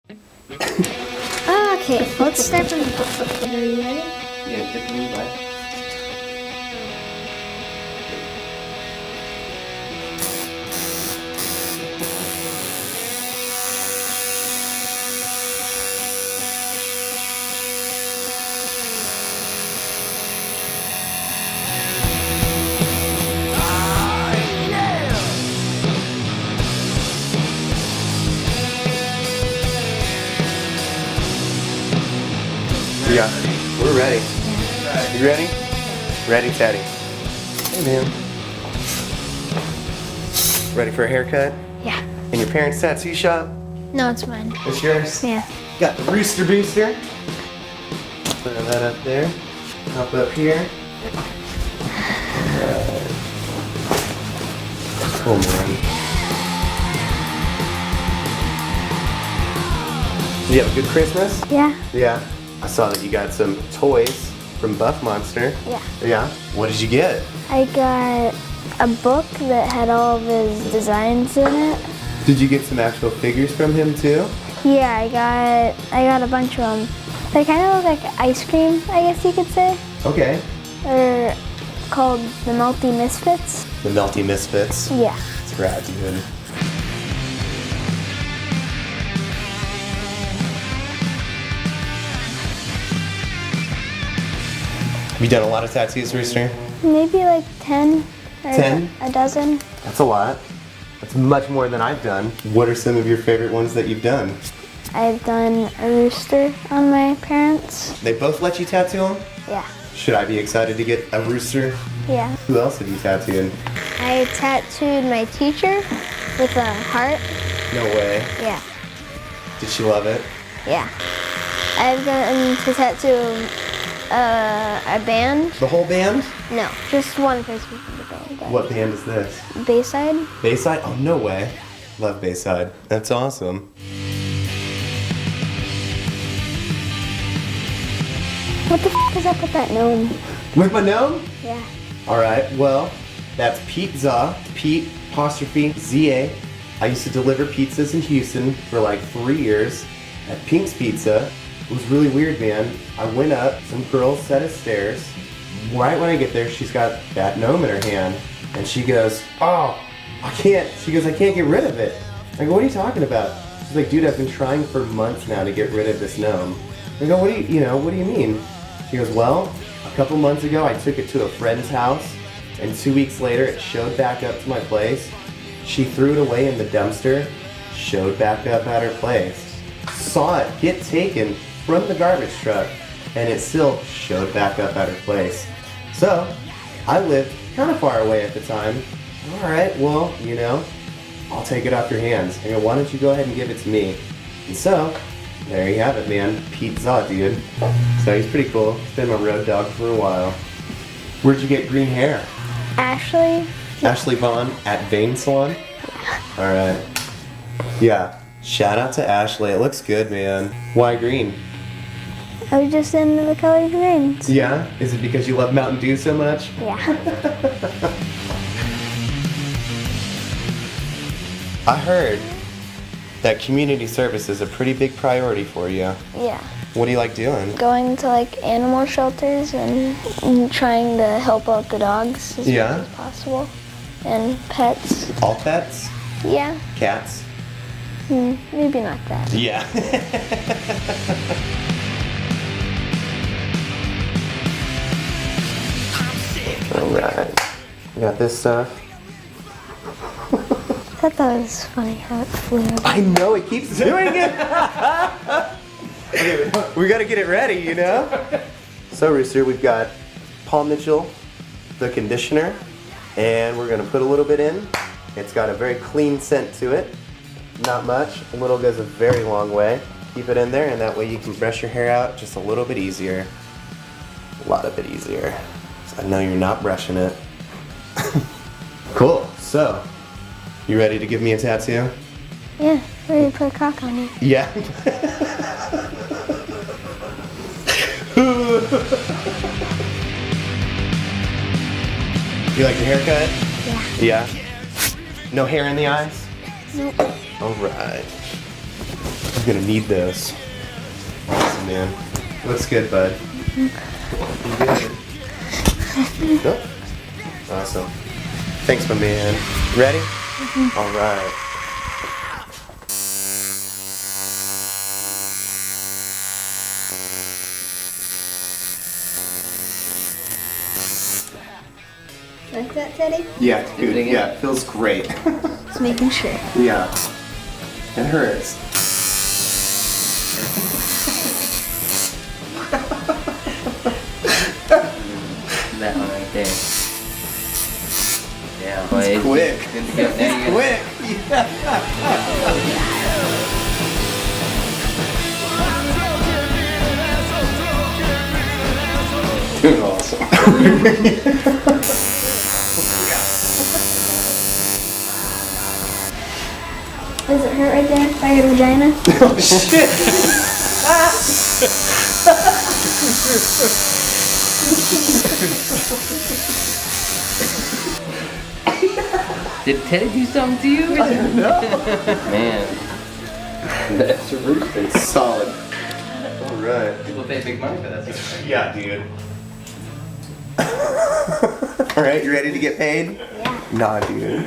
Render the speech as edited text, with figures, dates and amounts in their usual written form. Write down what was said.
Okay, let's start from the top. Are you ready? Yeah, get me by. Yeah, we're ready. You ready? Ready, Teddy. Hey, man. Ready for a haircut? Yeah. In your parents' tattoo shop? No, it's mine. It's yours? Yeah. Got the Rooster Booster. Put that up there. Up here. Oh, man. Did you have a good Christmas? Yeah. Yeah. I saw that you got some toys from Buff Monster. Yeah. Yeah. What did you get? I got a book that had all of his designs in it. Did you get some actual figures from him too? Yeah, I got a bunch of them. They kind of look like ice cream, I guess you could say. Okay. They're called the Melty Misfits. The Melty Misfits. Yeah. It's rad, dude. Have you done a lot of tattoos, Rooster? Maybe like 10 or 10? a dozen. That's a lot. That's much more than I've done. What are some of your favorite ones that you've done? I've done a rooster on my parents. They both let you tattoo them? Yeah. Should I be excited to get a rooster? Yeah. Who else have you tattooed? I tattooed my teacher with a heart. No way. Yeah. Did she love it? Yeah. I've gotten to tattoo a band. The whole band? No, just one person from the band. What band is this? Bayside. Bayside? Oh, no way. Love Bayside. That's awesome. What the f is up with that gnome? With my gnome? Yeah. All right, well, that's Pizza, Pete apostrophe Z-A. I used to deliver pizzas in Houston for like 3 years at Pink's Pizza. It was really weird, man. I went up some girl's set of stairs. Right when I get there, she's got that gnome in her hand. And she goes, oh, I can't. She goes, I can't get rid of it. I go, what are you talking about? She's like, dude, I've been trying for months now to get rid of this gnome. I go, what do you mean? She goes, well, a couple months ago, I took it to a friend's house. And 2 weeks later, it showed back up to my place. She threw it away in the dumpster, showed back up at her place. Saw it get taken from the garbage truck, and it still showed back up at her place. So, I lived kind of far away at the time. All right, well, I'll take it off your hands. I go, why don't you go ahead and give it to me? And so, there you have it, man. Pizza, dude. So he's pretty cool. He's been my road dog for a while. Where'd you get green hair? Ashley. Ashley Vaughn at Vein Salon? All right. Yeah. Shout out to Ashley. It looks good, man. Why green? I was just into the color green. Yeah? Is it because you love Mountain Dew so much? Yeah. I heard that community service is a pretty big priority for you. Yeah. What do you like doing? Going to like animal shelters and trying to help out the dogs as much as possible. And pets. All pets? Yeah. Cats? Maybe not that. Yeah. Alright. We got this stuff. I thought that was funny how it flew over. I know, it keeps doing it! Okay, we gotta get it ready, So, Rooster, we've got Paul Mitchell, the conditioner, and we're gonna put a little bit in. It's got a very clean scent to it. Not much. A little goes a very long way. Keep it in there, and that way you can brush your hair out just a little bit easier. A lot of it easier. So I know you're not brushing it. Cool. So, you ready to give me a tattoo? Yeah, ready to put a cock on you. Yeah. You like your haircut? Yeah. Yeah. No hair in the eyes? Nope. All right. gonna need this. Awesome, man. Looks good, bud. You good? Nope. Awesome. Thanks, my man. Ready? All right. Like that, Teddy? Yeah, good. Yeah, feels great. Just making sure. Yeah. It hurts. That one right there. Yeah, boy. It's quick. It's Quick. Doing awesome. Does it hurt right there by your vagina? Oh shit! Did Teddy do something to you? I don't know. Man. That's a rooster. It's solid. Alright. People pay big money for that sort of thing. Yeah, dude. Alright, you ready to get paid? Yeah. Nah, dude.